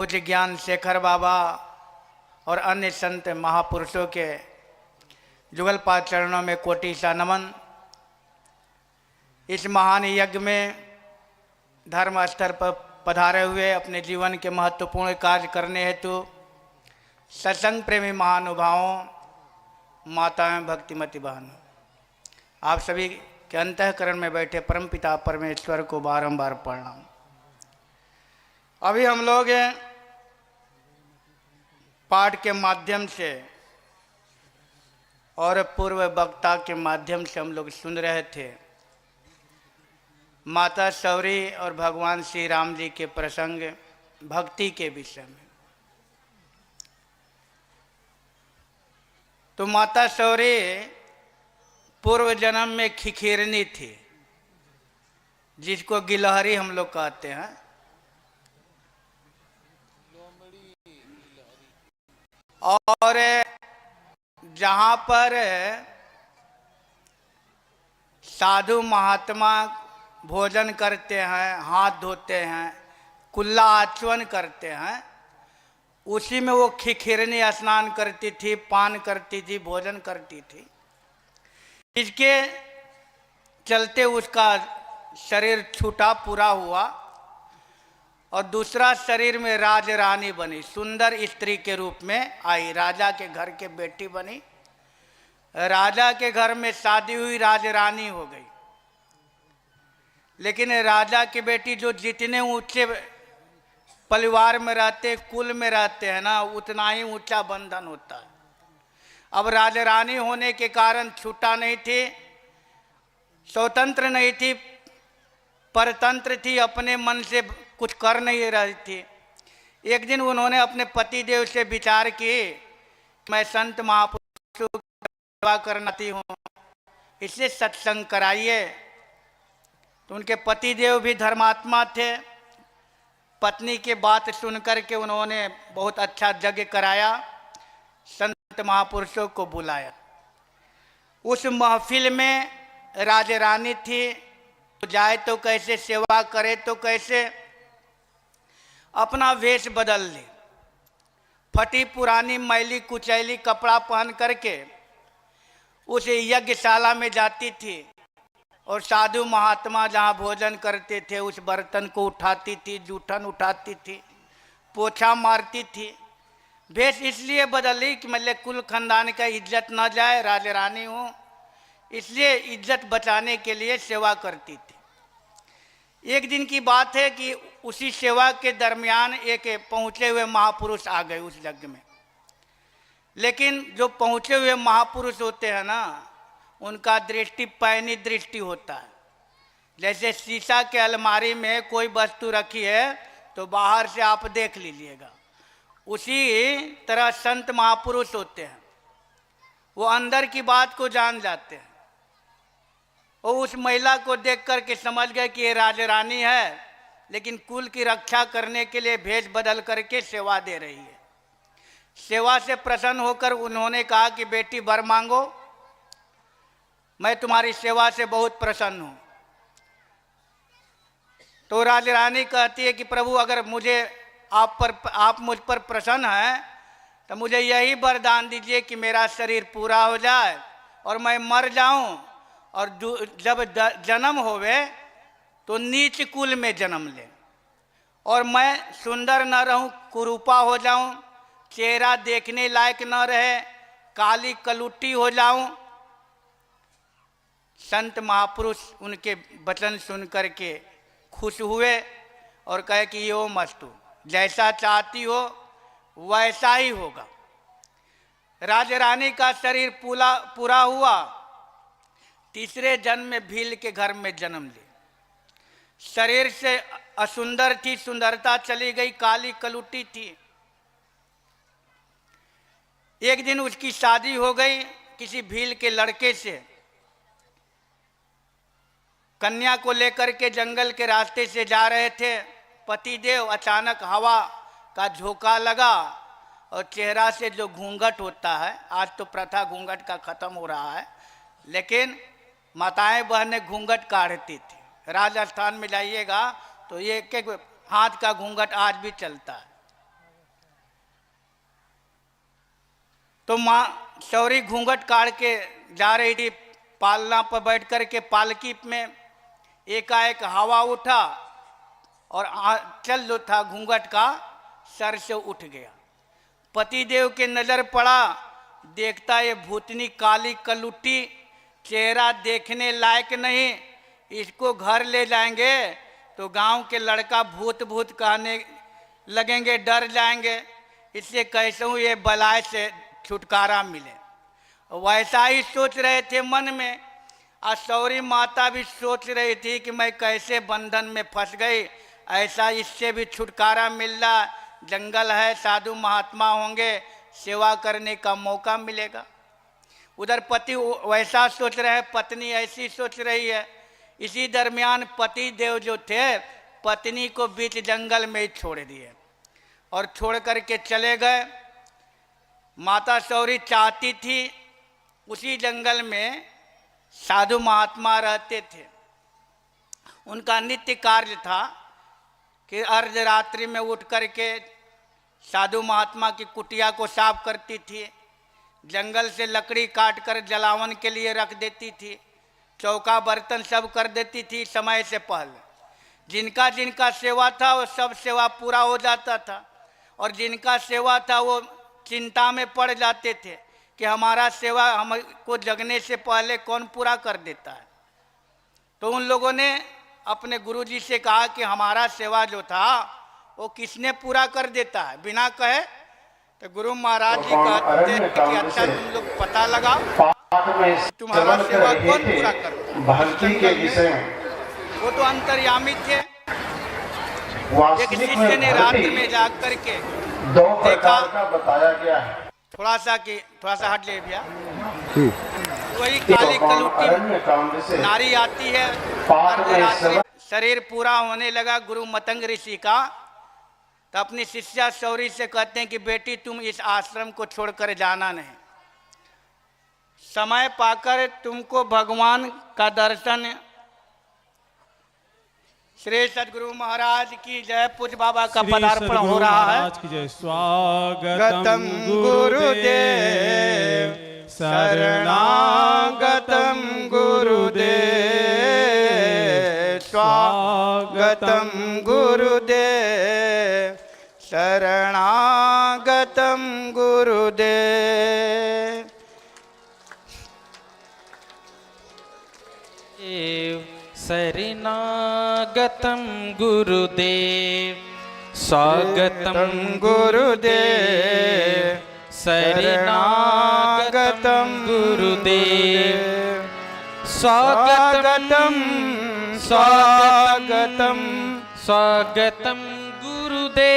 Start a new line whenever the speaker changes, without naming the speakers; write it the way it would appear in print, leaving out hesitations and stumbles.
पूज्य ज्ञान शेखर बाबा और अन्य संत महापुरुषों के जुगलपाद चरणों में कोटि सा नमन। इस महान यज्ञ में धर्म स्तर पर पधारे हुए अपने जीवन के महत्वपूर्ण कार्य करने हेतु सत्संग प्रेमी महानुभावों, माताएं, भक्तिमती बहनों, आप सभी के अंतःकरण में बैठे परमपिता परमेश्वर को बारंबार प्रणाम। अभी हम लोग पाठ के माध्यम से और पूर्व वक्ता के माध्यम से हम लोग सुन रहे थे माता शौरी और भगवान श्री राम जी के प्रसंग, भक्ति के विषय में। तो माता शौरी पूर्व जन्म में खिखिरनी थी, जिसको गिलहरी हम लोग कहते हैं। और जहाँ पर साधु महात्मा भोजन करते हैं, हाथ धोते हैं, कुल्ला आचमन करते हैं, उसी में वो खिखिरनी स्नान करती थी, पान करती थी, भोजन करती थी। इसके चलते उसका शरीर छूटा, पूरा हुआ और दूसरा शरीर में राज रानी बनी, सुंदर स्त्री के रूप में आई, राजा के घर के बेटी बनी, राजा के घर में शादी हुई, राज रानी हो गई। लेकिन राजा की बेटी जो जितने ऊंचे परिवार में रहते, कुल में रहते हैं ना, उतना ही ऊंचा बंधन होता है। अब राजरानी होने के कारण छूटा नहीं थी, स्वतंत्र नहीं थी, परतंत्र थी, अपने मन से कुछ कर नहीं रही थी। एक दिन उन्होंने अपने पति देव से विचार की, मैं संत महापुरुषों की सेवा करनाती हूँ, इसलिए सत्संग कराइए। तो उनके पति देव भी धर्मात्मा थे। पत्नी की बात सुन करके उन्होंने बहुत अच्छा यज्ञ कराया, संत महापुरुषों को बुलाया। उस महफिल में राजरानी थी, तो जाए तो कैसे, सेवा करे तो कैसे, अपना वेश बदल ले, फटी पुरानी मैली कुचैली कपड़ा पहन करके उस यज्ञशाला में जाती थी और साधु महात्मा जहाँ भोजन करते थे उस बर्तन को उठाती थी, जूठन उठाती थी, पोछा मारती थी। वेश इसलिए बदली कि मतलब कुल खानदान का इज्जत न जाए, राजरानी हूँ, इसलिए इज्जत बचाने के लिए सेवा करती थी। एक दिन की बात है कि उसी सेवा के दरमियान एक पहुँचे हुए महापुरुष आ गए उस यज्ञ में। लेकिन जो पहुँचे हुए महापुरुष होते हैं ना, उनका दृष्टि पैनी दृष्टि होता है। जैसे शीशा के अलमारी में कोई वस्तु रखी है तो बाहर से आप देख लीजिएगा, उसी तरह संत महापुरुष होते हैं, वो अंदर की बात को जान जाते हैं। वो उस महिला को देख कर के समझ गए कि ये राजरानी है, लेकिन कुल की रक्षा करने के लिए भेष बदल करके सेवा दे रही है। सेवा से प्रसन्न होकर उन्होंने कहा कि बेटी वर मांगो, मैं तुम्हारी सेवा से बहुत प्रसन्न हूँ। तो राजरानी कहती है कि प्रभु, अगर आप मुझ पर प्रसन्न हैं तो मुझे यही वरदान दीजिए कि मेरा शरीर पूरा हो जाए और मैं मर जाऊं, और जब जन्म होवे तो नीच कुल में जन्म ले, और मैं सुंदर न रहूं, कुरूपा हो जाऊं, चेहरा देखने लायक न रहे, काली कलुट्टी हो जाऊं। संत महापुरुष उनके वचन सुन करके खुश हुए और कहे कि यो मस्तु, जैसा चाहती हो वैसा ही होगा। राजरानी का शरीर पूरा हुआ, तीसरे जन्म में भील के घर में जन्म ले। शरीर से असुंदर थी, सुंदरता चली गई, काली कलुटी थी। एक दिन उसकी शादी हो गई किसी भील के लड़के से। कन्या को लेकर के जंगल के रास्ते से जा रहे थे, पति देव, अचानक हवा का झोंका लगा और चेहरा से जो घूंघट होता है, आज तो प्रथा घूंघट का खत्म हो रहा है, लेकिन माताएं बहनें घूंघट काढ़ती थी। राजस्थान में जाइएगा तो ये एक हाथ का घूंघट आज भी चलता है। तो माँ शौरी घूंघट काट के जा रही थी पालना पर बैठ कर के पालकी में। एकाएक हवा उठा और चल जो था घूंघट का सर से उठ गया। पतिदेव के नजर पड़ा, देखता ये भूतनी काली कलुट्टी, चेहरा देखने लायक नहीं, इसको घर ले जाएंगे तो गांव के लड़का भूत भूत कहने लगेंगे, डर जाएंगे, इससे कैसे हूँ ये बलाय से छुटकारा मिले। वैसा ही सोच रहे थे मन में। और शौरी माता भी सोच रही थी कि मैं कैसे बंधन में फंस गई, ऐसा इससे भी छुटकारा मिल रहा, जंगल है, साधु महात्मा होंगे, सेवा करने का मौका मिलेगा। उधर पति वैसा सोच रहे हैं, पत्नी ऐसी सोच रही है। इसी दरमियान पति देव जो थे पत्नी को बीच जंगल में ही छोड़ दिए और छोड़ करके चले गए। माता शौरी चाहती थी उसी जंगल में साधु महात्मा रहते थे। उनका नित्य कार्य था कि अर्धरात्रि में उठ करके साधु महात्मा की कुटिया को साफ करती थी, जंगल से लकड़ी काट कर जलावन के लिए रख देती थी, चौका बर्तन सब कर देती थी समय से पहले। जिनका जिनका सेवा था वो सब सेवा पूरा हो जाता था, और जिनका सेवा था वो चिंता में पड़ जाते थे कि हमारा सेवा हमको जगने से पहले कौन पूरा कर देता है। तो उन लोगों ने अपने गुरुजी से कहा कि हमारा सेवा जो था वो किसने पूरा कर देता है बिना कहे। तो गुरु महाराज जी कहते हैं कि अच्छा तुम लोग पता लगाओ तुम्हारा सेवा कौन पूरा करता है।
भक्ति के विषय में
वो तो अंतर्यामी थे। एक
वास्तविक
शिष्य ने
में
रात
भक्ति
में जाग करके
दो
देखा,
प्रकार का बताया गया है।
थोड़ा सा हट ले भैया। वही
तो
काली कलुट्टी
अरण्य कांड से
नारी आती है,
पाठ में
अर्धरात्रि शरीर पूरा होने लगा गुरु मतंग ऋषि का। तो अपनी शिष्या शौरी से कहते हैं कि बेटी तुम इस आश्रम को छोड़कर जाना नहीं, समय पाकर तुमको भगवान का दर्शन। श्री सद्गुरु महाराज की जय। पूज्य बाबा का पदार्पण हो रहा है।
स्वागतम
गुरुदेव, शरणागतम गुरुदेव, स्वागतम गुरुदेव, शरणागतम गुरुदेव।
शरणागतम गुरुदेव, स्वागतम
गुरुदेव,
शरणागतम गुरुदेव, स्वागतम स्वागतम स्वागतम गुरुदेव।